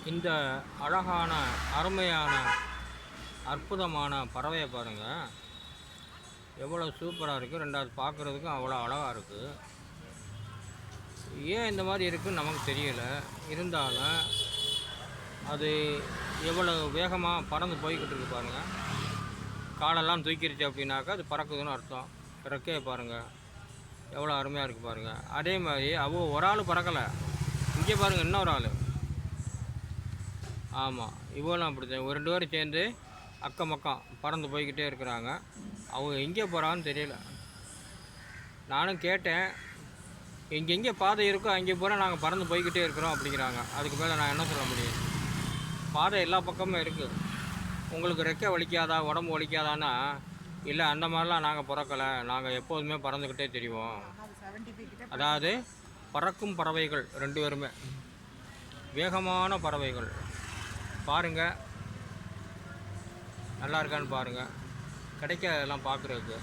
இந்த அழகான அருமையான அற்புதமான பறவையை பாருங்கள், எவ்வளோ சூப்பராக இருக்குது. ரெண்டாவது பார்க்குறதுக்கும் அவ்வளோ அழகாக இருக்குது. ஏன் இந்த மாதிரி இருக்குதுன்னு நமக்கு தெரியலை. இருந்தாலும் அது எவ்வளோ வேகமாக பறந்து போய்கிட்டு இருக்கு பாருங்கள். காலெல்லாம் தூக்கிடுச்சு அப்படின்னாக்கா அது பறக்குதுன்னு அர்த்தம். ரெக்கையை பாருங்கள், எவ்வளோ அருமையாக இருக்குது பாருங்கள். அதே மாதிரி ஒரு ஆள் பறக்கலை. இங்கே பாருங்கள், இன்னொரு ஆள். ஆமாம், இவ்வளோ அப்படி தான். ஒரு 2 பேரும் சேர்ந்து அக்கம் பக்கம் பறந்து போய்கிட்டே இருக்கிறாங்க. அவங்க எங்கே போகிறான்னு தெரியல. நானும் கேட்டேன், எங்கெங்கே பாதை இருக்கோ அங்கே போகிறோம், நாங்கள் பறந்து போய்கிட்டே இருக்கிறோம் அப்படிங்கிறாங்க. அதுக்கு மேலே நான் என்ன சொல்ல முடியும்? பாதை எல்லா பக்கமும் இருக்குது. உங்களுக்கு ரெக்கை வலிக்காதா, உடம்பு வலிக்காதான்னா, இல்லை அந்த மாதிரிலாம் நாங்கள் பிறக்கலை, நாங்கள் எப்போதுமே பறந்துக்கிட்டே தெரிவோம். அதாவது பறக்கும் பறவைகள் 2 பேருமே வேகமான பறவைகள். பாருங்கள், நல்லா இருக்கான்னு பாருங்கள். கிடைக்காதெல்லாம் பார்க்குறதுக்கு.